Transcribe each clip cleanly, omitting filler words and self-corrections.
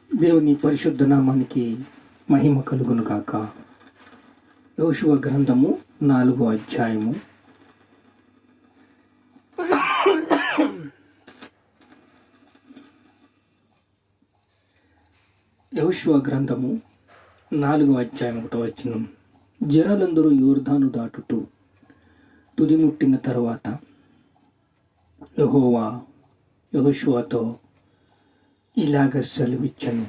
దేవుని పరిశుద్ధ నామానికి మహిమ కలుగును గాక. యోషువ గ్రంథము 4వ అధ్యాయము. యోషువ గ్రంథము 4వ అధ్యాయం 1వ వచనం. జనులందరూ యోర్దాను దాటుతూ తుదిముట్టిన తరువాత యెహోవా యోషువతో ఇలాగ సెలవిచ్చెను,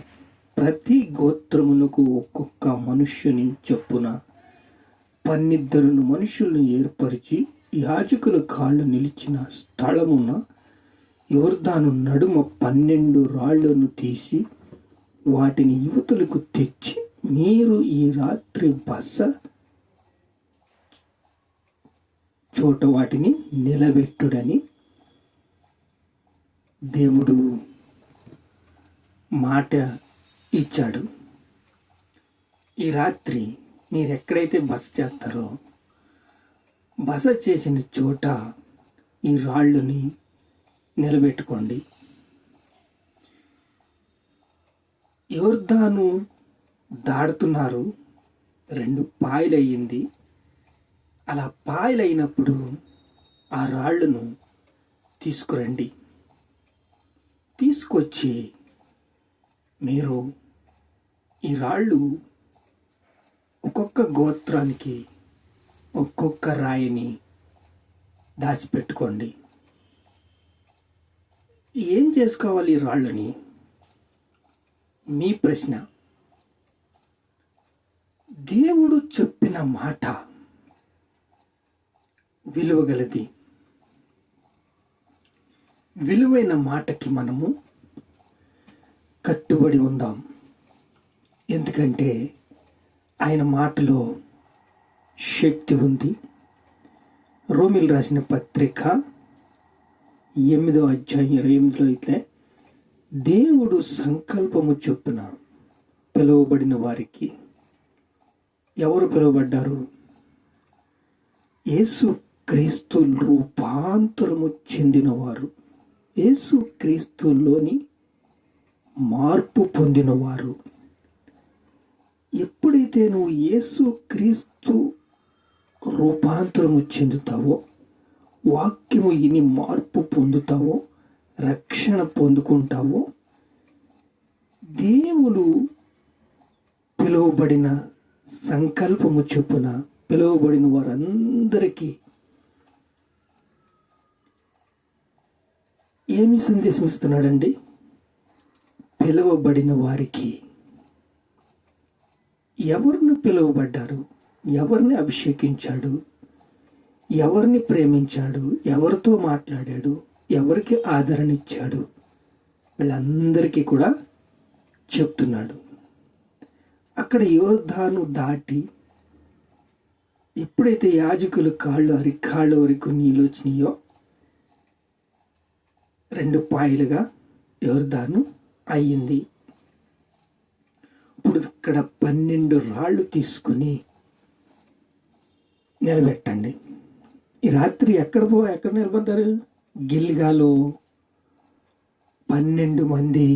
ప్రతి గోత్రమునకు ఒక్కొక్క మనుష్యుని చొప్పున 12 మనుషులను ఏర్పరిచి యాజకుల కాళ్ళు నిలిచిన స్థలమున యోర్దాను నడుమ 12 రాళ్లను తీసి వాటిని యువతులకు తెచ్చి మీరు ఈ రాత్రి బస చోట వాటిని నిలబెట్టుడని దేవుడు మాట ఇచ్చాడు. ఈ రాత్రి మీరు ఎక్కడైతే బస చేస్తారో బస చేసిన చోట ఈ రాళ్ళని నిలబెట్టుకోండి. యోర్దాను దాడుతున్నారు, 2 పాయలయ్యింది. అలా పాయలైనప్పుడు ఆ రాళ్ళను తీసుకురండి. తీసుకొచ్చి మీరు ఈ రాళ్ళు ఒక్కొక్క గోత్రానికి ఒక్కొక్క రాయిని దాచిపెట్టుకోండి. ఏం చేసుకోవాలి ఈ రాళ్ళని? మీ ప్రశ్న. దేవుడు చెప్పిన మాట విలువగలది. విలువైన మాటకి మనము కట్టుబడి ఉందాం. ఎందుకంటే ఆయన మాటలో శక్తి ఉంది. రోమిలు రాసిన పత్రిక 8వ అధ్యాయం 28లో ఇట్లే, దేవుడు సంకల్పము చొప్పున పిలువబడిన వారికి. ఎవరు పిలువబడ్డారు? యేసు క్రీస్తు రూపాంతరము చెందినవారు, యేసు క్రీస్తులోని మార్పు పొందినవారు. ఎప్పుడైతే నువ్వు యేసు క్రీస్తు రూపాంతరము చెందుతావో, వాక్యము ఇని మార్పు పొందుతావో, రక్షణ పొందుకుంటావో, దేవుడు పిలువబడిన సంకల్పము చొప్పున పిలువబడిన వారందరికీ ఏమి సందేశం ఇస్తున్నాడండి? పిలువబడిన వారికి. ఎవరిని పిలువబడ్డారు, ఎవరిని అభిషేకించాడు, ఎవరిని ప్రేమించాడు, ఎవరితో మాట్లాడాడు, ఎవరికి ఆదరణ ఇచ్చాడు, వీళ్ళందరికీ కూడా చెప్తున్నాడు. అక్కడ యోర్దాను దాటి ఎప్పుడైతే యాజకులు కాళ్ళు అరికాళ్ళ వరకు నీళ్ళు వచ్చినాయో 2 పాయలుగా యోర్దాను అయ్యింది. ఇప్పుడు ఇక్కడ 12 రాళ్ళు తీసుకుని నిలబెట్టండి. ఈ రాత్రి ఎక్కడ నిలబడ్డారు? గిల్గాలో 12 మంది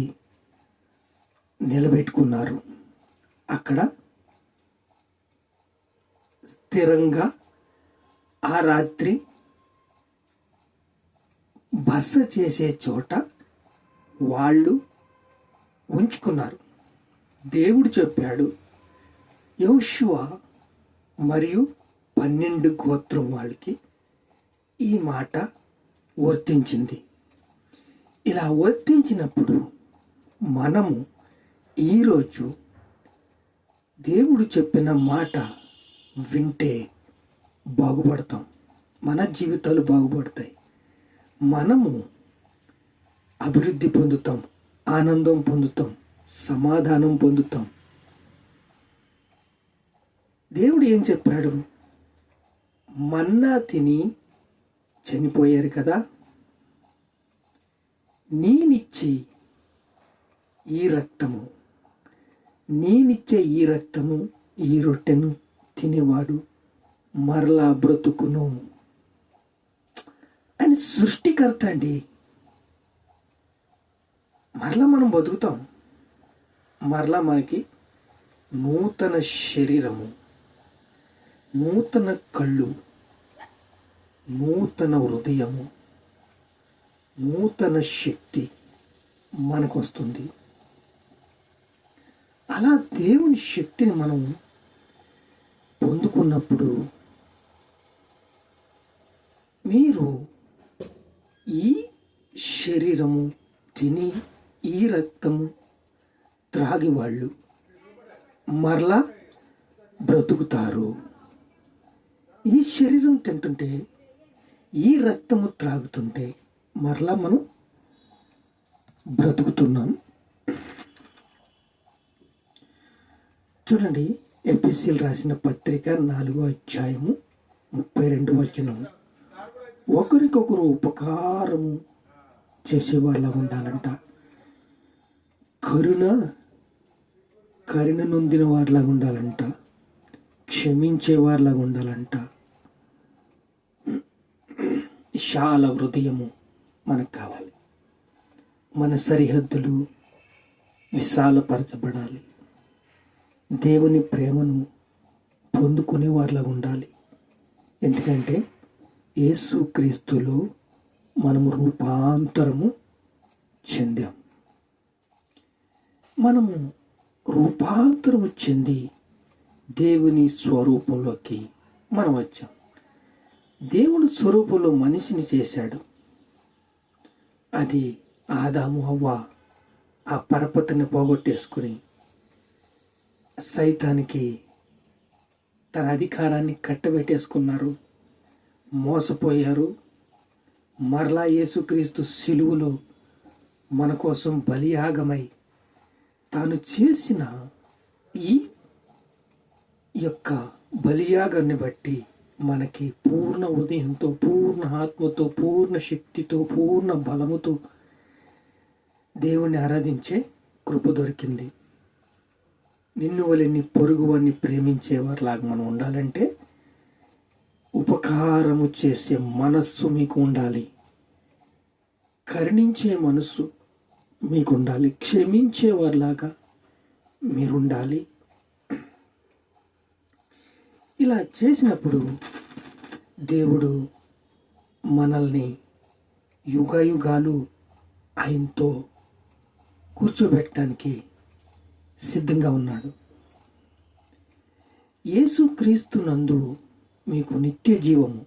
నిలబెట్టుకున్నారు. అక్కడ స్థిరంగా ఆ రాత్రి బస చేసే చోట వాళ్ళు ఉంచుకున్నారు. దేవుడు చెప్పాడు. యోషువ మరియు 12 గోత్రం వాళ్ళకి ఈ మాట వర్తించింది. ఇలా వర్తించినప్పుడు మనము ఈరోజు దేవుడు చెప్పిన మాట వింటే బాగుపడతాం. మన జీవితాలు బాగుపడతాయి. మనము అభివృద్ధి పొందుతాం, ఆనందం పొందుతాం, సమాధానం పొందుతాం. దేవుడు ఏం చెప్పాడు? మన్నా తిని చనిపోయారు కదా, నేనిచ్చే ఈ రక్తము ఈ రొట్టెను తినేవాడు మరలా బ్రతుకును. ఆయన సృష్టికర్త అండి. మరలా మనం బతుకుతాం. మరలా మనకి నూతన శరీరము, నూతన కళ్ళు, నూతన హృదయము, నూతన శక్తి మనకు వస్తుంది. అలా దేవుని శక్తిని మనం పొందుకున్నప్పుడు మీరు ఈ శరీరము తిని ఈ రక్తము త్రాగి వాళ్ళు మరలా బ్రతుకుతారు. ఈ శరీరం తింటుంటే, ఈ రక్తము త్రాగుతుంటే మరలా మనం బ్రతుకుతున్నాం. చూడండి, ఎఫెసీయులకు రాసిన పత్రిక 4వ అధ్యాయము 32వ వచనం. ఒకరికొకరు ఉపకారము చేసేవాళ్ళ ఉండాలంట. కరుణ నొందిన వారిలాగా ఉండాలంట. క్షమించే వారిలాగా ఉండాలంట. విశాల హృదయము మనకు కావాలి. మన సరిహద్దులు విశాలపరచబడాలి. దేవుని ప్రేమను పొందుకునే వారిలాగా ఉండాలి. ఎందుకంటే యేసుక్రీస్తులో మనము రూపాంతరము చెందాం. మనము రూపాంతరము చెంది దేవుని స్వరూపంలోకి మనం వచ్చాం. దేవుని స్వరూపంలో మనిషిని చేశాడు. అది ఆదాము హవ్వ ఆ పరపతిని పోగొట్టేసుకుని సైతానికి తన అధికారాన్ని కట్టబెట్టేసుకున్నారు, మోసపోయారు. మరలా యేసుక్రీస్తు సిలువలో మన కోసం బలియాగమై తాను చేసిన ఈ యొక్క బలియాగాన్ని బట్టి మనకి పూర్ణ హృదయంతో, పూర్ణ ఆత్మతో, పూర్ణ శక్తితో, పూర్ణ బలముతో దేవుణ్ణి ఆరాధించే కృప దొరికింది. నిన్ను వలె నీ పొరుగువాన్ని ప్రేమించేవారిలాగా మనం ఉండాలంటే ఉపకారము చేసే మనస్సు మీకు ఉండాలి. కరుణించే మనస్సు మీకు ఉండాలి. క్షమించేవారిలాగా మీరుండాలి. ఇలా చేసినప్పుడు దేవుడు మనల్ని యుగాలు ఆయనతో కూర్చోబెట్టడానికి సిద్ధంగా ఉన్నాడు. యేసుక్రీస్తు నందు మీకు నిత్య జీవము.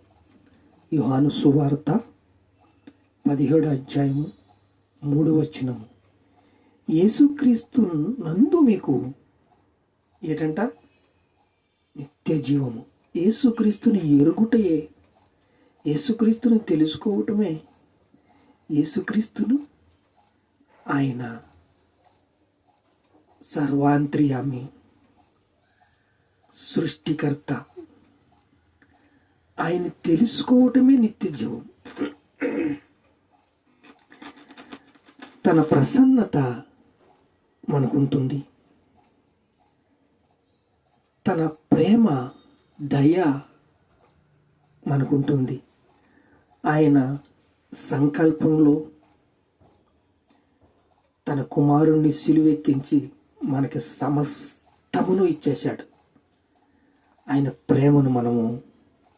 యోహాను సువార్త 17వ అధ్యాయము 3వ వచనము. యేసుక్రీస్తు నందు మీకు ఏటంట? నిత్య జీవము. యేసుక్రీస్తుని ఎరుగుటయే, యేసుక్రీస్తుని తెలుసుకోవటమే, యేసుక్రీస్తును ఆయన సర్వాంతర్యామి, సృష్టికర్త, ఆయన తెలుసుకోవటమే నిత్య జీవం. తన ప్రసన్నత మనకుంటుంది. తన ప్రేమ, దయ మనకుంటుంది. ఆయన సంకల్పంలో తన కుమారుణ్ణి సిలువెక్కించి మనకి సమస్తమును ఇచ్చేశాడు. ఆయన ప్రేమను మనము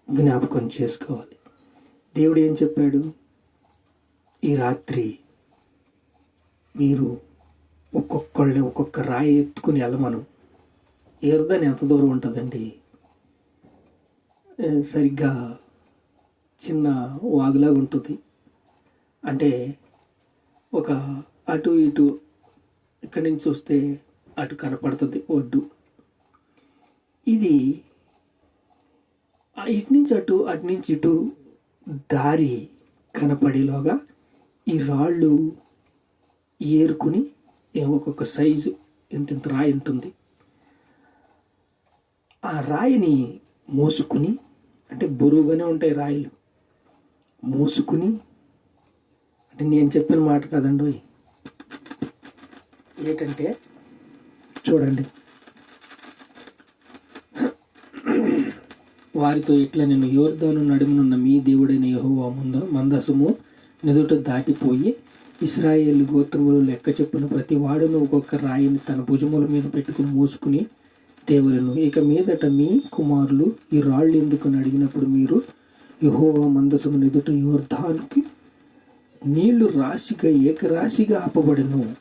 జ్ఞాపకం చేసుకోవాలి. దేవుడు ఏం చెప్పాడు? ఈ రాత్రి మీరు ఒక్కొక్కళ్ళని ఒక్కొక్క రాయి ఎత్తుకుని వెళ్ళమను. ఎర్దని ఎంత దూరం ఉంటుందండి? సరిగ్గా చిన్న వాగులాగా ఉంటుంది. అంటే ఒక అటు ఇటు ఇక్కడి నుంచి వస్తే అటు కనపడుతుంది ఒడ్డు. ఇది ఇటు నుంచి అటు, అటు నుంచి ఇటు దారి కనపడేలోగా ఈ రాళ్ళు ఏరుకుని ఒక్కొక్క సైజు ఇంత రాయి ఉంటుంది. ఆ రాయిని మోసుకుని, అంటే బరువుగానే ఉంటాయి రాయిలు, మోసుకుని, అంటే నేను చెప్పిన మాట కదండి, ఏంటంటే చూడండి, వారితో ఇట్లా నేను యోర్దాను నడుమునున్న మీ దేవుడైన యెహోవా మందసము నిదుట దాటిపోయి ఇశ్రాయేలు గోత్రములు లెక్క చెప్పున ప్రతి వాడును ఒక్కొక్క రాయిని తన భుజముల మీద పెట్టుకుని మోసుకుని తేవలను. ఇక మీదట మీ కుమారులు ఈ రాళ్ళు ఎందుకని అడిగినప్పుడు మీరు యెహోవా మందసమును ఎదుట యోర్దానుకి నీళ్లు రాశిగా ఏకరాశిగా ఆపబడెను.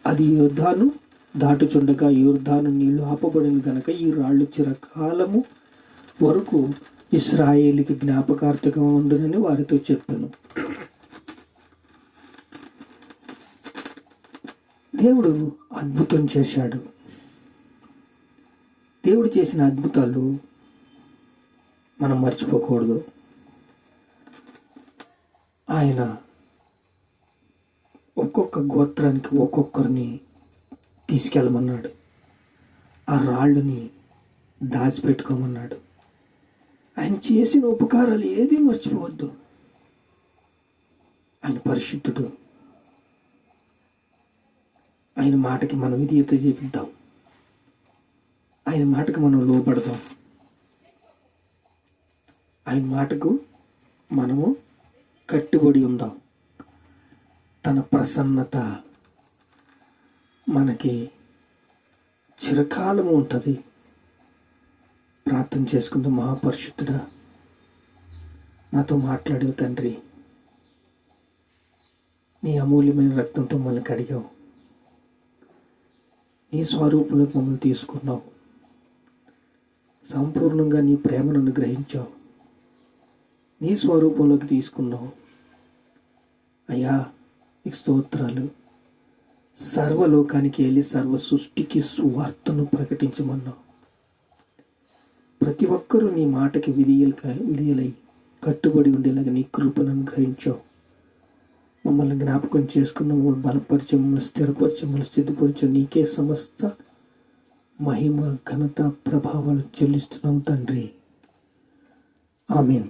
అది యోర్దాను దాటుచుండగా యోర్దాను నీళ్లు ఆపబడిన గనక ఈ రాళ్ళు చిరకాలము వరకు ఇశ్రాయేలుకి జ్ఞాపకార్థంగా ఉండునని వారితో చెప్పాను. దేవుడు అద్భుతం చేశాడు. దేవుడు చేసిన అద్భుతాలు మనం మర్చిపోకూడదు. ఆయన ఒక్కొక్క గోత్రానికి ఒక్కొక్కరిని తీసుకెళ్ళమన్నాడు. ఆ రాళ్ళని దాచిపెట్టుకోమన్నాడు. ఆయన చేసిన ఉపకారాలు ఏదీ మర్చిపోవద్దు. ఆయన పరిశుద్ధుడు. ఆయన మాటకి మనం విధేయత చేపిద్దాం. ఆయన మాటకు మనం లోపడదాం. ఆయన మాటకు మనము కట్టుబడి ఉందాం. తన ప్రసన్నత మనకి చిరకాలము ఉంటుంది. ప్రార్థన చేసుకుందాం. మహాపరిశుద్ధుడా, నాతో మాట్లాడేవు తండ్రి. నీ అమూల్యమైన రక్తంతో మనల్ని కడిగావు. నీ స్వరూపంలోకి మమ్మల్ని తీసుకున్నావు. సంపూర్ణంగా నీ ప్రేమను అనుగ్రహించావు. నీ స్వరూపంలోకి తీసుకున్నావు. అయ్యా, నీకు స్తోత్రాలు. సర్వలోకానికి వెళ్ళి సర్వ సృష్టికి సువార్తను ప్రకటించమన్నావు. ప్రతి ఒక్కరూ నీ మాటకి విధియలై కట్టుబడి ఉండేలాగా నీ కృపను అనుగ్రహించావు. మమ్మల్ని జ్ఞాపకం చేసుకున్న, మమ్మల్ని బలపరిచి, మమ్మల్ని స్థిరపరిచి, మమ్మల్ని స్థితిపరిచి నీకే సమస్త మహిమ, ఘనత, ప్రభావాలు చెల్లిస్తున్నాం తండ్రి. ఆమేన్.